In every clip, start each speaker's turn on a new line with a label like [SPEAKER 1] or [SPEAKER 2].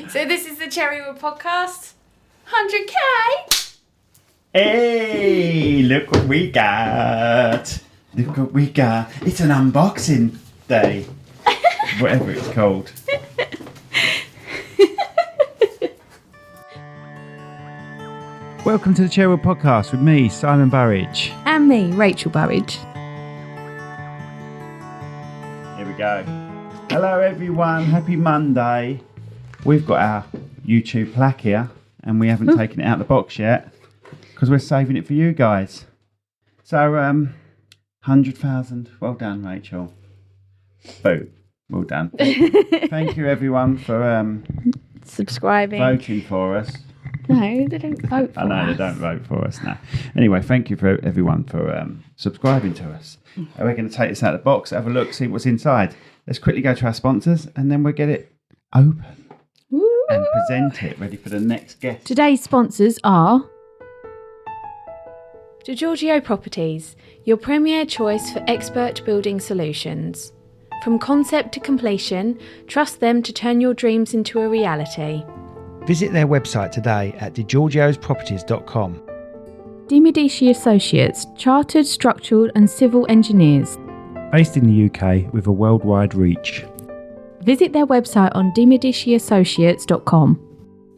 [SPEAKER 1] So this is the Cherrywood podcast. 100k!
[SPEAKER 2] Hey, look what we got. Look what we got. It's an unboxing day. Whatever it's called. Welcome to the Cherrywood podcast with me, Simon Burridge.
[SPEAKER 1] And me, Rachel Burridge.
[SPEAKER 2] Here we go. Hello everyone, happy Monday. We've got our YouTube plaque here and we haven't taken it out of the box yet because we're saving it for you guys. So 100,000, well done Rachel. Boom, well done. Thank you everyone for
[SPEAKER 1] subscribing,
[SPEAKER 2] voting for us.
[SPEAKER 1] No, they don't vote for us.
[SPEAKER 2] I know they don't vote for us now. Anyway, thank you for everyone for subscribing to us. We're going to take this out of the box, have a look, see what's inside. Let's quickly go to our sponsors and then we'll get it open and present it, ready for the next guest.
[SPEAKER 1] Today's sponsors are DiGiorgio Properties, your premier choice for expert building solutions. From concept to completion, trust them to turn your dreams into a reality.
[SPEAKER 3] Visit their website today at digiorgiosproperties.com.
[SPEAKER 1] De Medici Associates, chartered structural and civil engineers.
[SPEAKER 2] Based in the UK with a worldwide reach.
[SPEAKER 1] Visit their website on demediciassociates.com.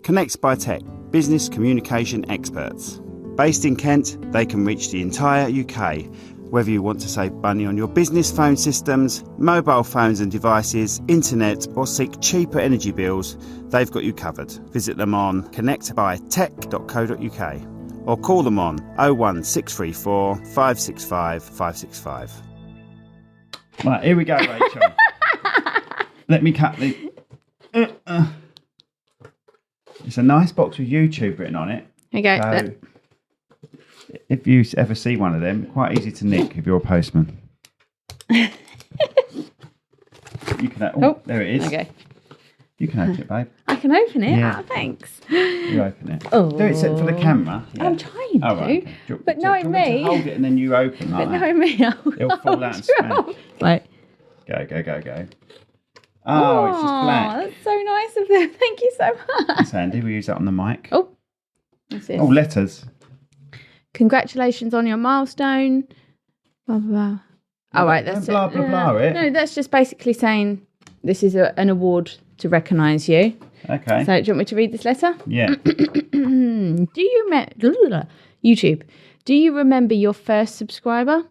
[SPEAKER 4] Connect by Tech, business communication experts. Based in Kent, they can reach the entire UK. Whether you want to save money on your business phone systems, mobile phones and devices, internet, or seek cheaper energy bills, they've got you covered. Visit them on connectbytech.co.uk or call them on 01634 565 565.
[SPEAKER 2] Right, here we go, Rachel. Let me cut the... It's a nice box with YouTube written on it.
[SPEAKER 1] Okay.
[SPEAKER 2] So, if you ever see one of them, quite easy to nick if you're a postman. You can. There it is.
[SPEAKER 1] Okay.
[SPEAKER 2] You can open it, babe.
[SPEAKER 1] I can open it.
[SPEAKER 2] Yeah.
[SPEAKER 1] Oh, thanks.
[SPEAKER 2] You open it.
[SPEAKER 1] Oh.
[SPEAKER 2] Do it set for the camera. Yeah.
[SPEAKER 1] I'm trying to.
[SPEAKER 2] Oh, right, okay.
[SPEAKER 1] But knowing me.
[SPEAKER 2] Hold it and then you open.
[SPEAKER 1] But
[SPEAKER 2] Like
[SPEAKER 1] knowing me,
[SPEAKER 2] it'll fall out and smash.
[SPEAKER 1] Right.
[SPEAKER 2] Go. Oh, it's just black.
[SPEAKER 1] That's so nice of them. Thank you so much.
[SPEAKER 2] That's handy. We use that on the mic.
[SPEAKER 1] Oh. What's this?
[SPEAKER 2] Oh, letters.
[SPEAKER 1] Congratulations on your milestone. Blah, blah, blah. Oh, right. That's
[SPEAKER 2] blah, blah, blah, it.
[SPEAKER 1] No, that's just basically saying this is an award to recognise you.
[SPEAKER 2] Okay.
[SPEAKER 1] So, do you want me to read this letter?
[SPEAKER 2] Yeah.
[SPEAKER 1] Do you remember YouTube? Do you remember your first subscriber?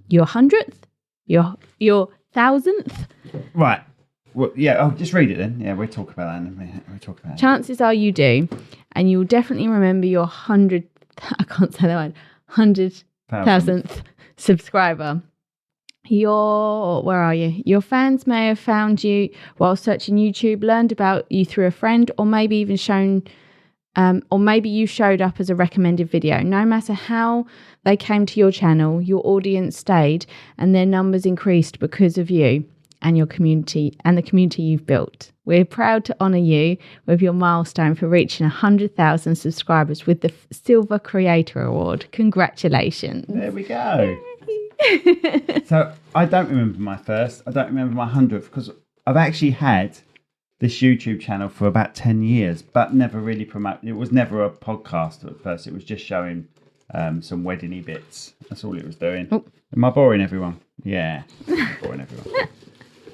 [SPEAKER 1] Your 100th? Your 1,000th?
[SPEAKER 2] Right. Well, yeah. Oh, just read it then. Yeah, we'll talk about that in a minute.
[SPEAKER 1] Chances are you do, and you'll definitely remember your 100th. I can't say that word. 100,000th subscriber. Where are you? Your fans may have found you while searching YouTube, learned about you through a friend, or maybe even maybe you showed up as a recommended video. No matter how they came to your channel, your audience stayed and their numbers increased because of you and your community and the community you've built. We're proud to honour you with your milestone for reaching 100,000 subscribers with the Silver Creator Award. Congratulations.
[SPEAKER 2] There we go. So I don't remember my first. I don't remember my 100th because I've actually had this YouTube channel for about 10 years, but never really promoted. It was never a podcast at first. It was just showing some wedding-y bits. That's all it was doing.
[SPEAKER 1] Oh.
[SPEAKER 2] Am I boring everyone? Yeah. Boring everyone.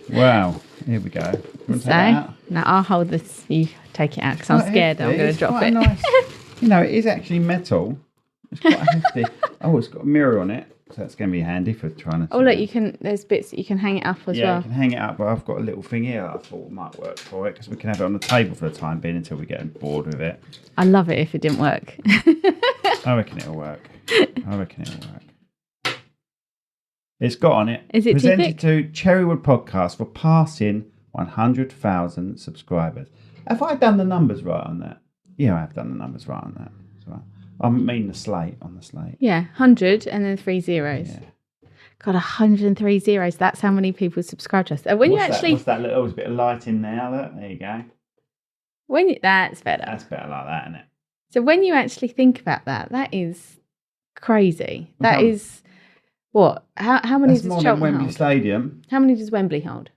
[SPEAKER 2] Wow. Here we go. You want to take that out?
[SPEAKER 1] Now I'll hold this. You take it out because I'm scared I'm going to drop it.
[SPEAKER 2] Nice. It is actually metal. It's quite hefty. Oh, it's got a mirror on it. So that's going to be handy for trying to...
[SPEAKER 1] Oh, look, there's bits that you can hang it up as well.
[SPEAKER 2] Yeah, you can hang it up, but I've got a little thing here that I thought might work for it because we can have it on the table for the time being until we get bored with it.
[SPEAKER 1] I'd love it if it didn't work.
[SPEAKER 2] I reckon it'll work. It's got on it.
[SPEAKER 1] Is it
[SPEAKER 2] presented to Cherrywood Podcast for passing 100,000 subscribers. Have I done the numbers right on that? Yeah, I have done the numbers right on that. That's right. I mean the slate on the slate.
[SPEAKER 1] Yeah, 100 and then 3 zeros.
[SPEAKER 2] Yeah.
[SPEAKER 1] God, 103 zeros. That's how many people subscribe to us.
[SPEAKER 2] What's that little bit of light in there? Look, there you go.
[SPEAKER 1] That's better.
[SPEAKER 2] That's better like that, isn't it?
[SPEAKER 1] So when you actually think about that, that is crazy. That is what? How many does
[SPEAKER 2] more than
[SPEAKER 1] Cheltenham
[SPEAKER 2] Wembley
[SPEAKER 1] hold?
[SPEAKER 2] Stadium.
[SPEAKER 1] How many does Wembley hold?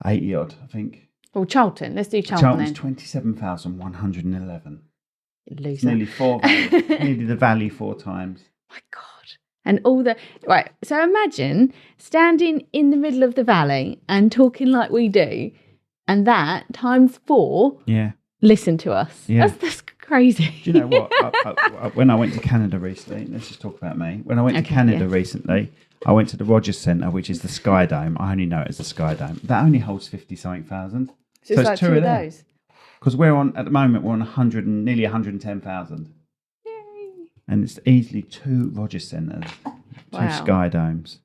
[SPEAKER 2] 80 odd, I think.
[SPEAKER 1] Well, Charlton. Let's do Charlton
[SPEAKER 2] Charlton's
[SPEAKER 1] then.
[SPEAKER 2] 27,111. It's
[SPEAKER 1] Loser.
[SPEAKER 2] nearly nearly the Valley 4 times.
[SPEAKER 1] My God. And all the... Right, so imagine standing in the middle of the valley and talking like we do, and that times 4
[SPEAKER 2] Yeah.
[SPEAKER 1] listen to us.
[SPEAKER 2] Yeah.
[SPEAKER 1] That's crazy.
[SPEAKER 2] Do you know what? When I went to Canada recently, let's just talk about me. When I went to Canada recently, I went to the Rogers Centre, which is the Sky Dome. I only know it as the Sky Dome. That only holds 50-something thousand.
[SPEAKER 1] So it's like 2 of those.
[SPEAKER 2] Because at the moment, we're on 100 and nearly 110,000.
[SPEAKER 1] Yay.
[SPEAKER 2] And it's easily 2 Rogers Centres, 2 Sky Domes,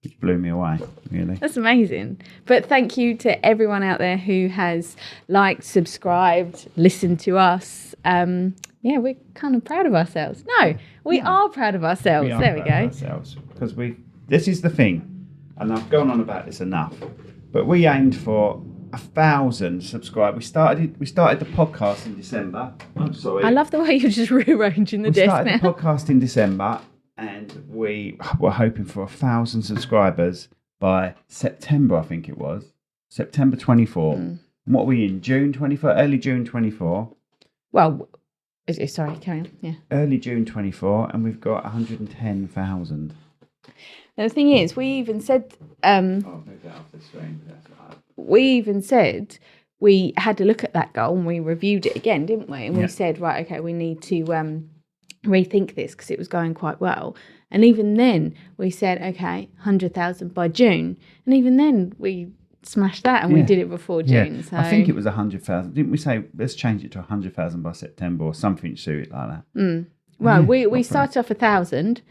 [SPEAKER 2] which blew me away, really.
[SPEAKER 1] That's amazing. But thank you to everyone out there who has liked, subscribed, listened to us. Yeah, we're kind of proud of ourselves. No, we are proud of ourselves. There we go.
[SPEAKER 2] Because this is the thing, and I've gone on about this enough, but we aimed for 1,000 subscribers. We started the podcast in December. I'm sorry.
[SPEAKER 1] I love the way you're just rearranging the desk now.
[SPEAKER 2] We started the podcast in December, and we were hoping for 1,000 subscribers by September, I think it was. September 24. And what are we in? June 24? Early June 24.
[SPEAKER 1] Well, sorry, carry on. Yeah.
[SPEAKER 2] Early June 24, and we've got 110,000.
[SPEAKER 1] The thing is, we even said... We even said we had to look at that goal and we reviewed it again, didn't we? And we said, right, okay, we need to rethink this because it was going quite well. And even then we said, okay, 100,000 by June. And even then we smashed that and we did it before June.
[SPEAKER 2] Yeah.
[SPEAKER 1] So
[SPEAKER 2] I think it was 100,000. Didn't we say, let's change it to 100,000 by September or something suit it like that?
[SPEAKER 1] Well, we started off 1,000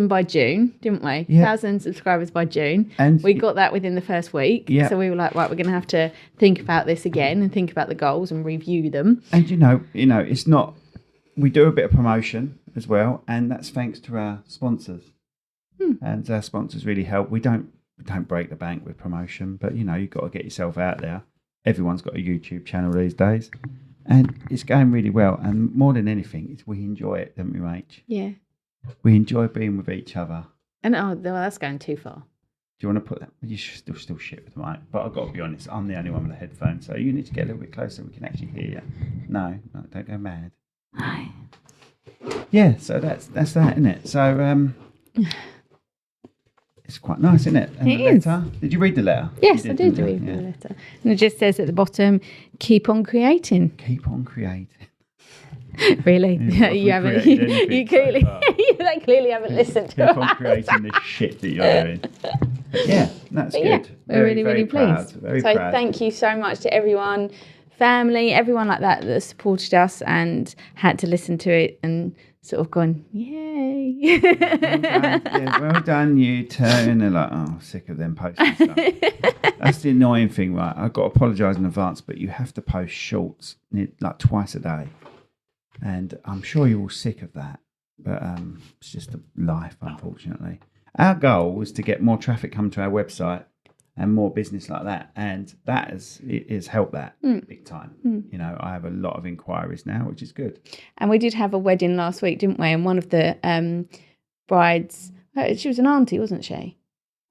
[SPEAKER 1] by June, didn't we?
[SPEAKER 2] Yeah.
[SPEAKER 1] 1,000 subscribers by June.
[SPEAKER 2] And
[SPEAKER 1] we got that within the first week.
[SPEAKER 2] Yeah.
[SPEAKER 1] So we were like, right, we're going to have to think about this again and think about the goals and review them.
[SPEAKER 2] And you know, it's not, we do a bit of promotion as well, and that's thanks to our sponsors. And our sponsors really help. We don't break the bank with promotion, but you've got to get yourself out there. Everyone's got a YouTube channel these days, and it's going really well. And more than anything, we enjoy it, don't we, Rach?
[SPEAKER 1] Yeah.
[SPEAKER 2] We enjoy being with each other.
[SPEAKER 1] And that's going too far.
[SPEAKER 2] Do you want to put that? You should still shit with the mic, but I've got to be honest. I'm the only one with a headphone, so you need to get a little bit closer. We can actually hear you. No, don't go mad.
[SPEAKER 1] Hi.
[SPEAKER 2] Yeah, so that's that, isn't it? So it's quite nice, isn't it? And
[SPEAKER 1] it
[SPEAKER 2] the
[SPEAKER 1] is.
[SPEAKER 2] letter. Did you read the letter?
[SPEAKER 1] Yes, I did read the letter. And it just says at the bottom, keep on creating.
[SPEAKER 2] Keep on creating.
[SPEAKER 1] Really? You haven't. You clearly, they clearly haven't listened to
[SPEAKER 2] Keep on creating this shit that you're doing. Yeah, that's good.
[SPEAKER 1] Yeah, we're really
[SPEAKER 2] very
[SPEAKER 1] pleased.
[SPEAKER 2] Very
[SPEAKER 1] so
[SPEAKER 2] proud.
[SPEAKER 1] Thank you so much to everyone, family, everyone like that supported us and had to listen to it and sort of gone, yay.
[SPEAKER 2] Well done, you two. And they're like, oh, sick of them posting stuff. That's the annoying thing, right? I've got to apologise in advance, but you have to post shorts like twice a day. And I'm sure you're all sick of that. But it's just life, unfortunately. Our goal was to get more traffic come to our website and more business like that. And that has helped that big time. I have a lot of inquiries now, which is good.
[SPEAKER 1] And we did have a wedding last week, didn't we? And one of the brides, she was an auntie, wasn't she?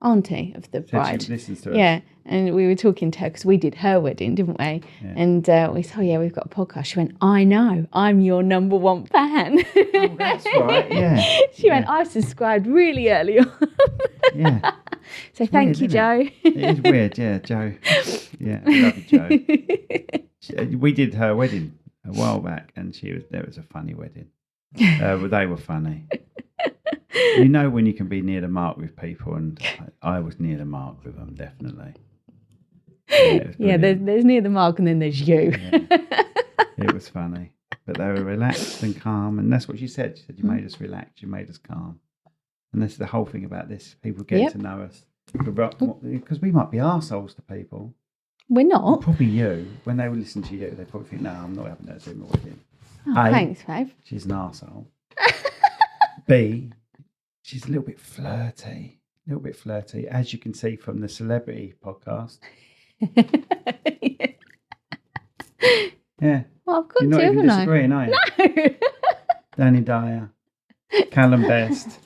[SPEAKER 1] Auntie of the bride.
[SPEAKER 2] She listens to us.
[SPEAKER 1] Yeah. And we were talking to her because we did her wedding, didn't we? Yeah. And we said, we've got a podcast. She went, I know, I'm your number one fan.
[SPEAKER 2] Oh, that's right, yeah.
[SPEAKER 1] She went, I subscribed really early on.
[SPEAKER 2] Yeah.
[SPEAKER 1] So thank you, Joe.
[SPEAKER 2] It is weird, yeah, Joe. Yeah, I love you, Joe. We did her wedding a while back, and there was a funny wedding. They were funny. When you can be near the mark with people, and I was near the mark with them, definitely. Yeah,
[SPEAKER 1] there's near the mark, and then there's you.
[SPEAKER 2] Yeah. It was funny, but they were relaxed and calm, and that's what she said. She said, you made us relaxed, you made us calm. And that's the whole thing about this. People get to know us. Because we might be arseholes to people.
[SPEAKER 1] We're not.
[SPEAKER 2] Probably you. When they would listen to you, they probably think, no, I'm not having that at my wedding.
[SPEAKER 1] Oh, thanks, babe.
[SPEAKER 2] She's an arsehole. B, she's a little bit flirty. As you can see from the celebrity podcast. Yeah.
[SPEAKER 1] Well, I've got
[SPEAKER 2] You're not even disagreeing, are you?
[SPEAKER 1] No.
[SPEAKER 2] Danny Dyer. Callum Best.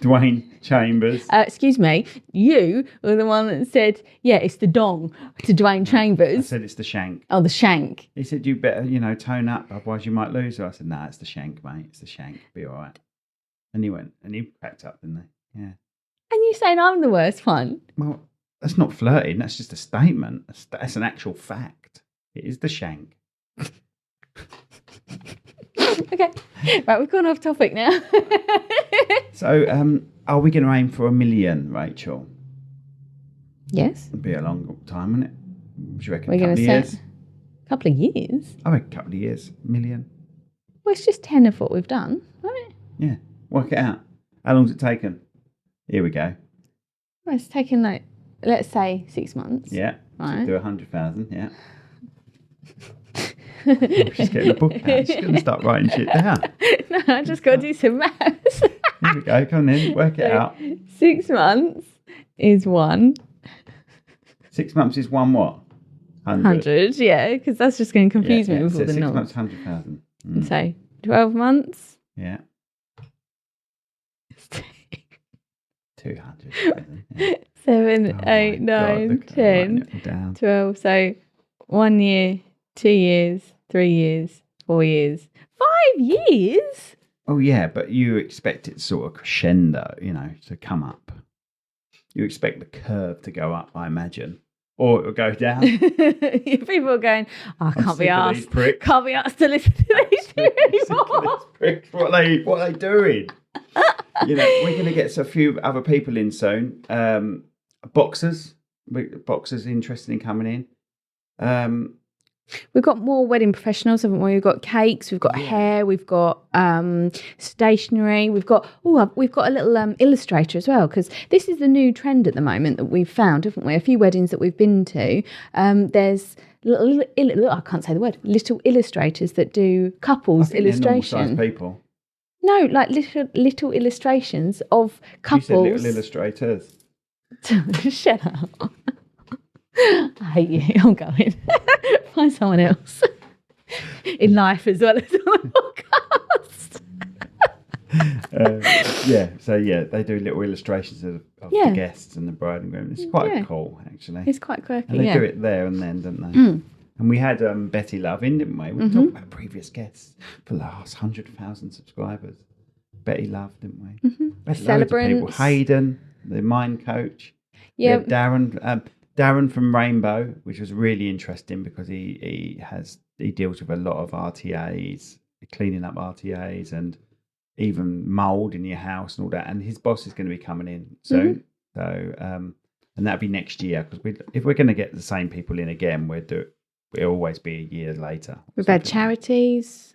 [SPEAKER 2] Dwayne Chambers.
[SPEAKER 1] Excuse me, you were the one that said, yeah, it's the dong to Dwayne Chambers.
[SPEAKER 2] I said it's the shank.
[SPEAKER 1] Oh, the shank.
[SPEAKER 2] He said, you better, tone up, otherwise you might lose her. I said, nah, it's the shank, mate. It's the shank. Be all right. And he went, and he cracked up, didn't he? Yeah.
[SPEAKER 1] And you saying I'm the worst one?
[SPEAKER 2] Well, that's not flirting. That's just a statement. That's an actual fact. It is the shank.
[SPEAKER 1] Okay. Right, we've gone off topic now.
[SPEAKER 2] So, are we going to aim for 1 million, Rachel?
[SPEAKER 1] Yes.
[SPEAKER 2] It'd be a long time, wouldn't it? Would you reckon
[SPEAKER 1] We're
[SPEAKER 2] a couple of years?
[SPEAKER 1] A couple of years?
[SPEAKER 2] I reckon a couple of years. 1 million.
[SPEAKER 1] Well, it's just 10 of what we've done, right?
[SPEAKER 2] Yeah. Work it out. How long's it taken? Here we go.
[SPEAKER 1] Well, it's taken let's say 6 months.
[SPEAKER 2] Yeah.
[SPEAKER 1] Right.
[SPEAKER 2] Do 100,000. Yeah. She's getting a book out. She's going to start writing shit down.
[SPEAKER 1] No, I just got to do some maths.
[SPEAKER 2] Here we go. Come on in. Work it out.
[SPEAKER 1] 6 months is 1.
[SPEAKER 2] 6 months is 1 what?
[SPEAKER 1] 100, yeah, because that's just going to confuse me with
[SPEAKER 2] so
[SPEAKER 1] all the
[SPEAKER 2] 6
[SPEAKER 1] numbers.
[SPEAKER 2] months, 100,000. Mm.
[SPEAKER 1] So 12 months.
[SPEAKER 2] Yeah. 200,000. Yeah.
[SPEAKER 1] 7,
[SPEAKER 2] Oh
[SPEAKER 1] 8,
[SPEAKER 2] my God,
[SPEAKER 1] 9,
[SPEAKER 2] look at
[SPEAKER 1] 10,
[SPEAKER 2] writing it all down.
[SPEAKER 1] 12. So 1 year, 2 years, 3 years, 4 years, 5 years.
[SPEAKER 2] Oh, yeah, but you expect it sort of crescendo, to come up. You expect the curve to go up, I imagine. Or it'll go down.
[SPEAKER 1] People are going, I can't be asked. Can't be asked to listen to these anymore.
[SPEAKER 2] What are they doing? We're going to get a few other people in soon. Boxers interested in coming in.
[SPEAKER 1] We've got more wedding professionals, haven't we? We've got cakes, we've got hair, we've got stationery, we've got a little illustrator as well, because this is the new trend at the moment that we've found, haven't we? A few weddings that we've been to, there's I can't say the word, little illustrators that do couples illustration.
[SPEAKER 2] People.
[SPEAKER 1] No, like little illustrations of couples.
[SPEAKER 2] You said little illustrators.
[SPEAKER 1] Shut up. I hate you. I'm going. Find someone else. In life as well as on the podcast.
[SPEAKER 2] So they do little illustrations of the guests and the bride and groom. It's quite cool, actually.
[SPEAKER 1] It's quite quirky,
[SPEAKER 2] and they do it there and then, don't they? Mm. And we had Betty Love in, didn't we? We talked about previous guests for the last 100,000 subscribers. Betty Love, didn't we? Mm-hmm.
[SPEAKER 1] Celebrants.
[SPEAKER 2] People. Hayden, the mind coach.
[SPEAKER 1] Yeah.
[SPEAKER 2] Darren from Rainbow, which was really interesting because he deals with a lot of RTAs, cleaning up RTAs and even mould in your house and all that. And his boss is going to be coming in soon. Mm-hmm. So, and that'll be next year, because if we're going to get the same people in again, we'll always be a year later.
[SPEAKER 1] We've had charities,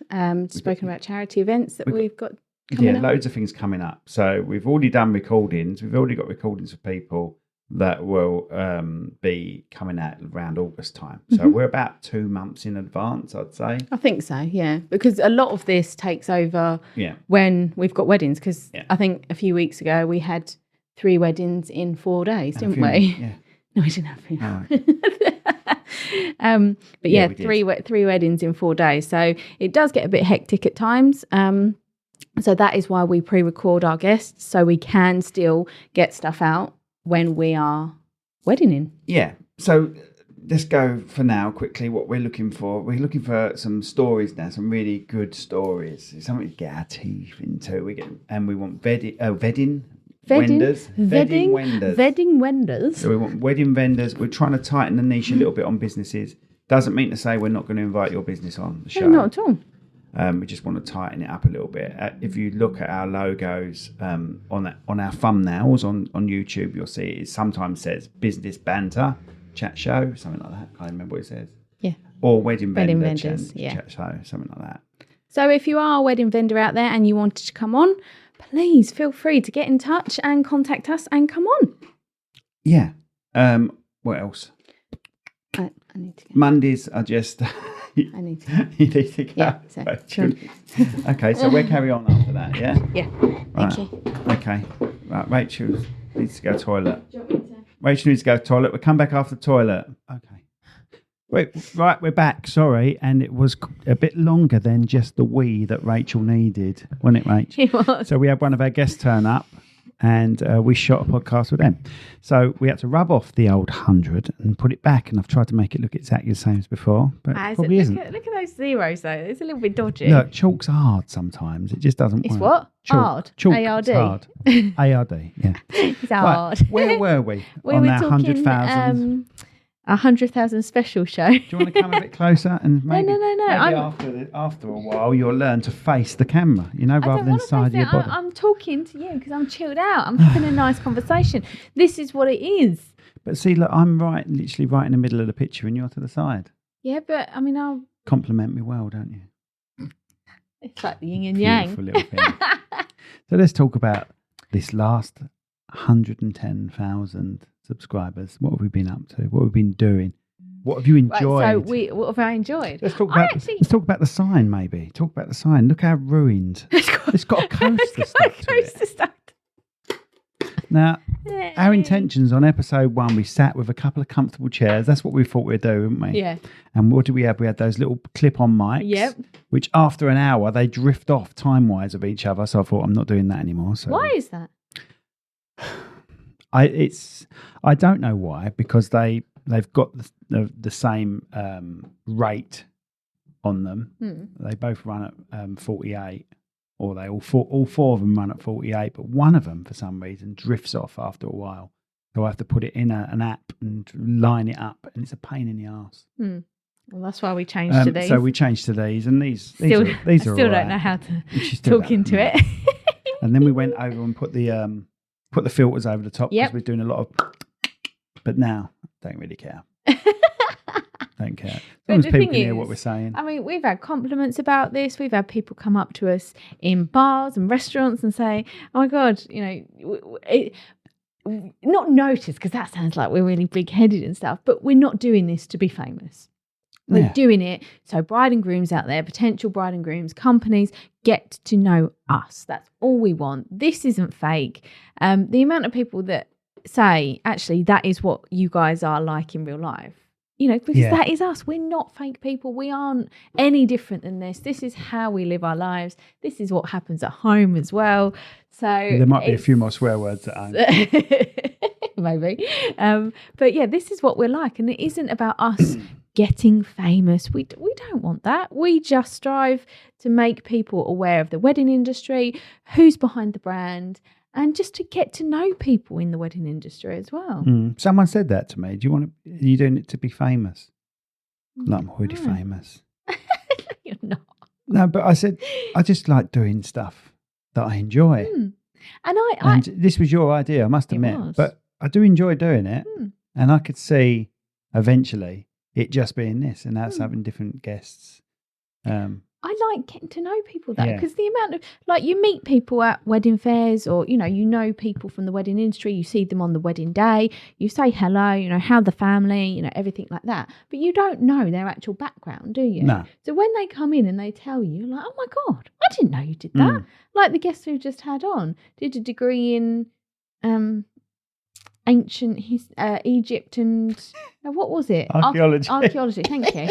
[SPEAKER 1] spoken about charity events that we've got coming up.
[SPEAKER 2] Loads of things coming up. So we've already done recordings. We've already got recordings of people that will be coming out around August time. So we're about 2 months in advance, I'd say.
[SPEAKER 1] I think so, yeah. Because a lot of this takes over when we've got weddings. Because I think a few weeks ago we had 3 weddings in 4 days, didn't we?
[SPEAKER 2] Yeah.
[SPEAKER 1] No, we didn't have 3.
[SPEAKER 2] No.
[SPEAKER 1] But three weddings in 4 days. So it does get a bit hectic at times. So that is why we pre-record our guests, so we can still get stuff out when we are wedding. Yeah.
[SPEAKER 2] So let's go for now quickly what we're looking for. We're looking for some stories now, some really good stories. It's something to get our teeth into. We want wedding vendors. So we want wedding vendors. We're trying to tighten the niche a little bit on businesses. Doesn't mean to say we're not going to invite your business on the show.
[SPEAKER 1] No, not at all.
[SPEAKER 2] We just want to tighten it up a little bit. If you look at our logos on our thumbnails on YouTube, you'll see it sometimes says business banter chat show, something like that. I can't remember what it says.
[SPEAKER 1] Yeah.
[SPEAKER 2] Or wedding vendors,
[SPEAKER 1] chat
[SPEAKER 2] show, something like that.
[SPEAKER 1] So if you are a wedding vendor out there and you wanted to come on, please feel free to get in touch and contact us and come on.
[SPEAKER 2] Yeah. What else?
[SPEAKER 1] I need to go.
[SPEAKER 2] Mondays are just...
[SPEAKER 1] I need to.
[SPEAKER 2] You need to go.
[SPEAKER 1] Yeah, so,
[SPEAKER 2] okay, so we'll carry on after that, yeah?
[SPEAKER 1] Yeah.
[SPEAKER 2] Right.
[SPEAKER 1] Thank you.
[SPEAKER 2] Okay. Right, Rachel needs to go to the toilet. Rachel needs to go to the toilet. We'll come back after the toilet. Okay. Right, we're back. Sorry, and it was a bit longer than just the wee that Rachel needed, wasn't it, Rach?
[SPEAKER 1] It was.
[SPEAKER 2] So we had one of our guests turn up. and we shot a podcast with them. So we had to rub off the old 100 and put it back, and I've tried to make it look exactly the same as before, but it probably isn't.
[SPEAKER 1] Look at those zeros, though. It's a little bit dodgy.
[SPEAKER 2] Look, chalk's hard sometimes. It just doesn't
[SPEAKER 1] It's
[SPEAKER 2] work.
[SPEAKER 1] what?
[SPEAKER 2] Chalk.
[SPEAKER 1] Hard?
[SPEAKER 2] Chalk.
[SPEAKER 1] A-R-D?
[SPEAKER 2] Hard. A-R-D, yeah.
[SPEAKER 1] It's hard.
[SPEAKER 2] Right, where were we?
[SPEAKER 1] We
[SPEAKER 2] on
[SPEAKER 1] were
[SPEAKER 2] our
[SPEAKER 1] talking
[SPEAKER 2] 100,000.
[SPEAKER 1] 100,000 special show.
[SPEAKER 2] Do you want to come a bit closer? And maybe,
[SPEAKER 1] No.
[SPEAKER 2] maybe after a while, you'll learn to face the camera, rather than side of your body.
[SPEAKER 1] I'm talking to you because I'm chilled out. I'm having a nice conversation. This is what it is.
[SPEAKER 2] But see, look, I'm literally right in the middle of the picture, and you're to the side.
[SPEAKER 1] Yeah, but I mean,
[SPEAKER 2] Compliment me well, don't you?
[SPEAKER 1] It's like the yin and yang.
[SPEAKER 2] Beautiful little thing. So let's talk about this last 110,000 subscribers. What have we been up to? What have we been doing? What have you enjoyed?
[SPEAKER 1] Right, so what have I enjoyed?
[SPEAKER 2] Let's talk about the sign, maybe. Talk about the sign. Look how ruined. It's got a coaster stuck to it. Now, our intentions on episode 1, we sat with a couple of comfortable chairs. That's what we thought we'd do, didn't we?
[SPEAKER 1] Yeah.
[SPEAKER 2] And what did we have? We had those little clip-on mics.
[SPEAKER 1] Yep. Which
[SPEAKER 2] after an hour, they drift off time-wise of each other. So I thought, I'm not doing that anymore. So
[SPEAKER 1] why is that?
[SPEAKER 2] I don't know why, because they've got the same rate on them. They both run at 48. Or they all four of them run at 48, but one of them, for some reason, drifts off after a while. So I have to put it in an app and line it up, and it's a pain in the arse.
[SPEAKER 1] Well, that's why we changed to these.
[SPEAKER 2] So we changed to these, and these
[SPEAKER 1] I
[SPEAKER 2] are
[SPEAKER 1] still don't know how to talk into it.
[SPEAKER 2] And then we went over and put the filters over the top because we're doing a lot of. But now, don't really care. Don't care. As long as people can hear what we're saying.
[SPEAKER 1] I mean, we've had compliments about this. We've had people come up to us in bars and restaurants and say, "Oh my God, not notice," because that sounds like we're really big-headed and stuff. But we're not doing this to be famous. We're doing it so bride and grooms out there, potential bride and grooms, companies get to know us. That's all we want. This isn't fake. The amount of people that say, actually, that is what you guys are like in real life. Because that is us. We're not fake people. We aren't any different than this. This is how we live our lives. This is what happens at home as well. So
[SPEAKER 2] there might be a few more swear words at home.
[SPEAKER 1] Maybe. But yeah, this is what we're like. And it isn't about us getting famous. We don't want that. We just strive to make people aware of the wedding industry, who's behind the brand, and just to get to know people in the wedding industry as well.
[SPEAKER 2] Someone said that to me. Are you doing it to be famous? No, I'm already famous.
[SPEAKER 1] You're not.
[SPEAKER 2] No, but I said, I just like doing stuff that I enjoy.
[SPEAKER 1] And
[SPEAKER 2] this was your idea, I must admit. But I do enjoy doing it. And I could see eventually it just being this and us having different guests.
[SPEAKER 1] I like getting to know people though, because the amount of you meet people at wedding fairs, or you know people from the wedding industry. You see them on the wedding day. You say hello. How the family. Everything like that. But you don't know their actual background, do you?
[SPEAKER 2] No.
[SPEAKER 1] So when they come in and they tell you, you're like, oh my God, I didn't know you did that. Like the guest who just had on did a degree in ancient Egypt and what was it?
[SPEAKER 2] Archaeology.
[SPEAKER 1] Archaeology. Thank you.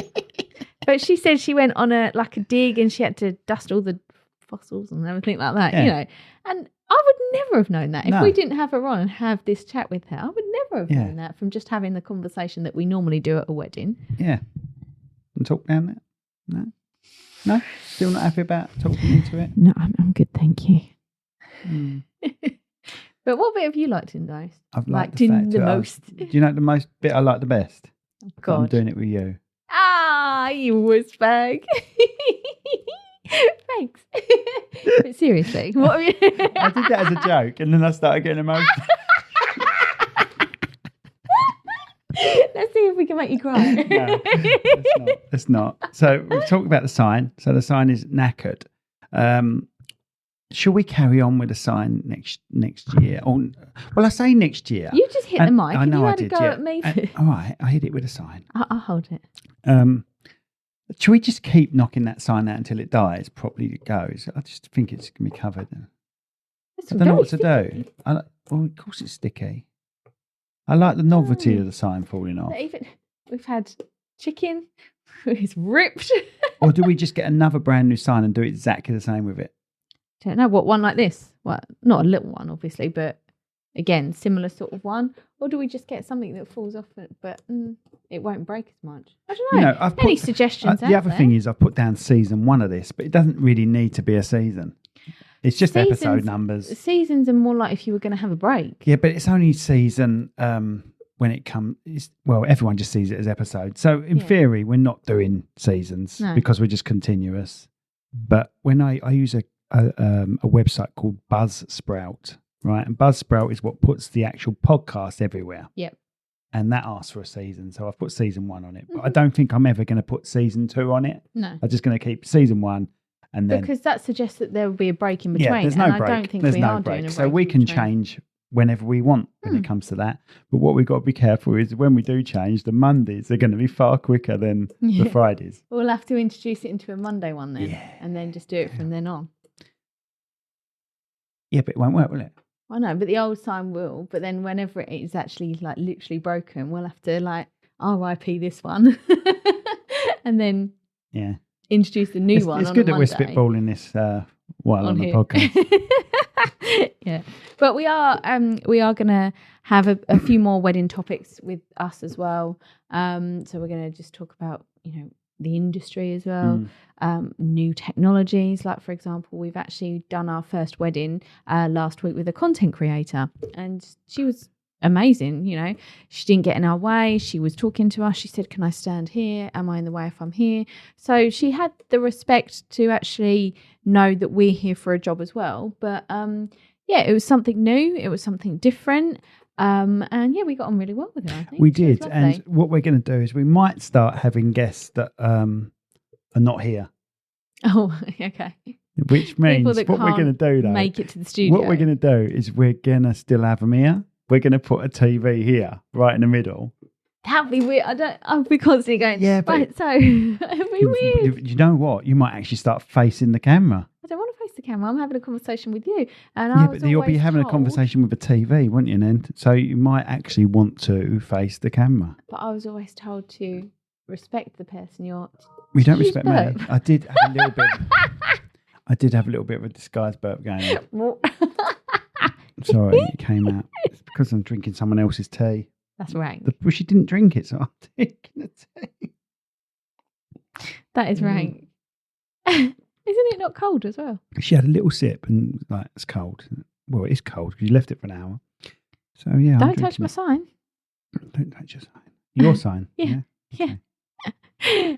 [SPEAKER 1] But she said she went on a dig and she had to dust all the fossils and everything like that, And I would never have known that if we didn't have her on and have this chat with her. I would never have known that from just having the conversation that we normally do at a wedding.
[SPEAKER 2] Yeah. And talk down there? No? Still not happy about talking into it?
[SPEAKER 1] No, I'm good, thank you. But what bit have you liked in those?
[SPEAKER 2] I've liked the
[SPEAKER 1] most.
[SPEAKER 2] Do you know the most bit I like the best?
[SPEAKER 1] Oh, God.
[SPEAKER 2] I'm doing it with you.
[SPEAKER 1] Ah, you wussbag. Thanks. But seriously, what have you...
[SPEAKER 2] I did that as a joke and then I started getting emotional.
[SPEAKER 1] Let's see if we can make you cry.
[SPEAKER 2] No, let's not. So we've talked about the sign. So the sign is knackered. Shall we carry on with the sign next year? Well, I say next year.
[SPEAKER 1] You just hit the mic.
[SPEAKER 2] I know
[SPEAKER 1] you
[SPEAKER 2] I
[SPEAKER 1] had
[SPEAKER 2] did.
[SPEAKER 1] A go at me.
[SPEAKER 2] All right, I hit it with a sign.
[SPEAKER 1] I'll hold it.
[SPEAKER 2] Should we just keep knocking that sign out until it dies? Properly it goes. I just think it's going to be covered. I don't know what to do. Well, of course it's sticky. I like the novelty of the sign falling off.
[SPEAKER 1] We've had chicken. It's ripped.
[SPEAKER 2] Or do we just get another brand new sign and do exactly the same with it?
[SPEAKER 1] Don't know what one like this. Well, not a little one, obviously, but again, similar sort of one. Or do we just get something that falls off it, but it won't break as much? I don't know. Any suggestions?
[SPEAKER 2] The other thing is, I've put down season 1 of this, but it doesn't really need to be a season. It's just episode numbers.
[SPEAKER 1] Seasons are more like if you were going to have a break.
[SPEAKER 2] Yeah, but it's only season when it comes. Well, everyone just sees it as episodes. So in theory, we're not doing seasons because we're just continuous. But when I use a website called Buzzsprout, right? And Buzzsprout is what puts the actual podcast everywhere.
[SPEAKER 1] Yep.
[SPEAKER 2] And that asks for a season. So I've put season 1 on it. But I don't think I'm ever going to put season 2 on it.
[SPEAKER 1] No.
[SPEAKER 2] I'm just going to keep season 1. And then,
[SPEAKER 1] because that suggests that there will be a break in between.
[SPEAKER 2] Yeah, there's no break.
[SPEAKER 1] I don't think
[SPEAKER 2] there's
[SPEAKER 1] we
[SPEAKER 2] no
[SPEAKER 1] are
[SPEAKER 2] break.
[SPEAKER 1] doing a break.
[SPEAKER 2] So we can change whenever we want when it comes to that. But what we've got to be careful is when we do change, the Mondays are going to be far quicker than the Fridays.
[SPEAKER 1] We'll have to introduce it into a Monday one then, and then just do it from then on.
[SPEAKER 2] Yeah, but it won't work, will it?
[SPEAKER 1] I know, but the old sign will. But then whenever it is actually like literally broken, we'll have to like RIP this one, and then introduce the new one.
[SPEAKER 2] It's
[SPEAKER 1] on
[SPEAKER 2] good
[SPEAKER 1] a
[SPEAKER 2] that we're
[SPEAKER 1] Monday.
[SPEAKER 2] spitballing this while on the podcast.
[SPEAKER 1] Yeah, but we are going to have a few more wedding topics with us as well. So we're going to just talk about the industry as well, new technologies. Like for example, we've actually done our first wedding last week with a content creator, and she was amazing. She didn't get in our way. She was talking to us. She said, "Can I stand here? Am I in the way if I'm here?" So she had the respect to actually know that we're here for a job as well. But it was something new. It was something different. And we got on really well with her, I think.
[SPEAKER 2] We did. And what we're going to do is we might start having guests that are not here.
[SPEAKER 1] Oh, okay.
[SPEAKER 2] Which means what we're going to do, though,
[SPEAKER 1] make it to the studio.
[SPEAKER 2] What we're going to do is we're going to still have them here. We're going to put a TV here, right in the middle.
[SPEAKER 1] That'd be weird. I'll be constantly going, right, so it'd be weird.
[SPEAKER 2] You know what? You might actually start facing the camera.
[SPEAKER 1] I don't want to face the camera. I'm having a conversation with you. And
[SPEAKER 2] but you'll be having a conversation with a TV, won't you, then? So you might actually want to face the camera.
[SPEAKER 1] But I was always told to respect the person you're...
[SPEAKER 2] You don't respect me. I did have a little bit... I did have a little bit of a disguised burp going on. Sorry, it came out. It's because I'm drinking someone else's tea.
[SPEAKER 1] That's right.
[SPEAKER 2] Well, she didn't drink it, so I'm drinking the tea.
[SPEAKER 1] That is right. Isn't it not cold as well?
[SPEAKER 2] She had a little sip and it's cold. Well, it is cold because you left it for an hour. So, yeah.
[SPEAKER 1] Don't touch my sign.
[SPEAKER 2] Don't touch your sign. Your sign.
[SPEAKER 1] Yeah. Okay.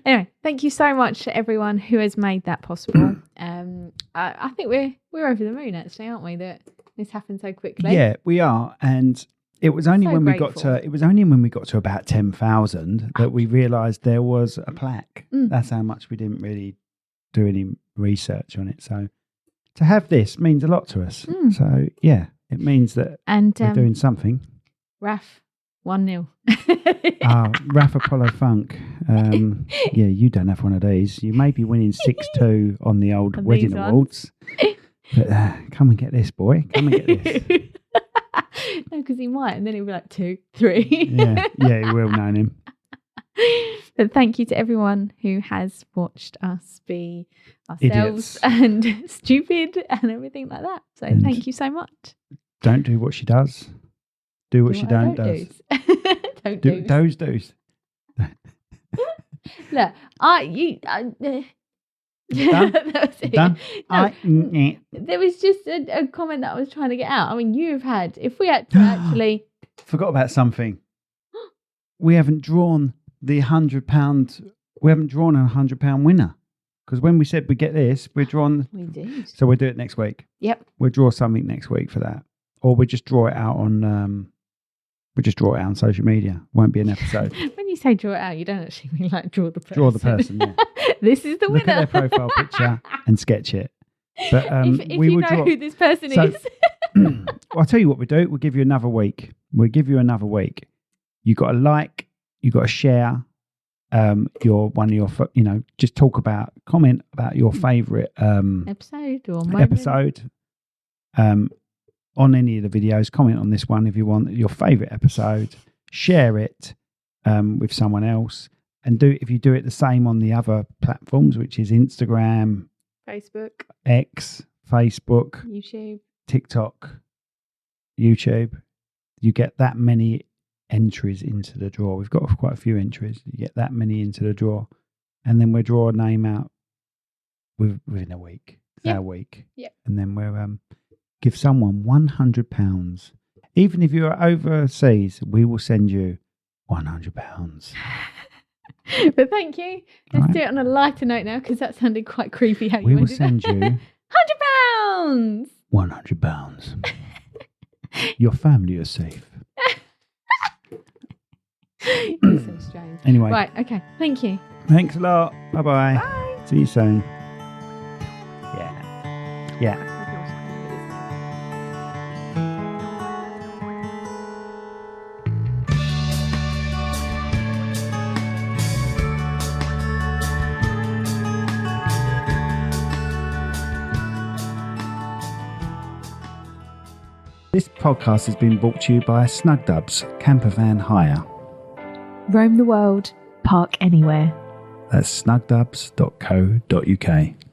[SPEAKER 1] Anyway, thank you so much to everyone who has made that possible. I think we're over the moon, actually, aren't we? That this happened so quickly.
[SPEAKER 2] Yeah, we are. And it was only when we got to about 10,000 that we realised there was a plaque. That's how much we didn't really do any research on it. So to have this means a lot to us. So yeah, it means that we're doing something.
[SPEAKER 1] Raf 1-0.
[SPEAKER 2] Raf Apollo Funk. Yeah, you don't have one of these. You may be winning 6-2 on the old wedding awards. But come and get this, boy. Come and get this.
[SPEAKER 1] No, because he might, and then he'll be like 2, 3.
[SPEAKER 2] yeah, he will, knowing him.
[SPEAKER 1] But thank you to everyone who has watched us be ourselves and stupid and everything like that. So thank you so much.
[SPEAKER 2] Don't do what she does. Do what she don't does.
[SPEAKER 1] Don't do
[SPEAKER 2] those do's.
[SPEAKER 1] Look, that was it.
[SPEAKER 2] Done.
[SPEAKER 1] No, there was just a comment that I was trying to get out. I mean, you've had, if we had to actually...
[SPEAKER 2] Forgot about something. We haven't drawn the £100. We haven't drawn a £100 winner. Because when we said we get this, we're drawn...
[SPEAKER 1] We did.
[SPEAKER 2] So we'll do it next week.
[SPEAKER 1] Yep.
[SPEAKER 2] We'll draw something next week for that. Or we just draw it out on... we just draw it out on social media. Won't be an episode.
[SPEAKER 1] When you say draw it out, you don't actually mean like draw the person.
[SPEAKER 2] Draw the person, yeah.
[SPEAKER 1] This is the winner.
[SPEAKER 2] Look at their profile picture and sketch it. But
[SPEAKER 1] if we will draw who this person is.
[SPEAKER 2] I'll tell you what we do. We'll give you another week. You got to like, you got to share. Just comment about your favourite
[SPEAKER 1] episode or moment.
[SPEAKER 2] Episode. On any of the videos, comment on this one if you want your favourite episode. Share it with someone else, and if you do it the same on the other platforms, which is Instagram,
[SPEAKER 1] Facebook,
[SPEAKER 2] X, Facebook,
[SPEAKER 1] YouTube.
[SPEAKER 2] TikTok, YouTube. You get that many entries into the draw. We've got quite a few entries. You get that many into the draw. And then we draw a name out within a week.
[SPEAKER 1] Yep.
[SPEAKER 2] Our week.
[SPEAKER 1] Yep.
[SPEAKER 2] And then we'll give someone £100. Even if you're overseas, we will send you £100.
[SPEAKER 1] But thank you. Let's do it on a lighter note now, because that sounded quite creepy how you
[SPEAKER 2] We will
[SPEAKER 1] ended
[SPEAKER 2] send
[SPEAKER 1] that.
[SPEAKER 2] you
[SPEAKER 1] £100.
[SPEAKER 2] £100. Your family is safe.
[SPEAKER 1] You're so strange.
[SPEAKER 2] Anyway.
[SPEAKER 1] Right, okay. Thank you.
[SPEAKER 2] Thanks a lot. Bye-bye.
[SPEAKER 1] Bye.
[SPEAKER 2] See you soon. Yeah. This podcast has been brought to you by Snugdubs Camper Van Hire.
[SPEAKER 1] Roam the world, park anywhere.
[SPEAKER 2] That's snugdubs.co.uk.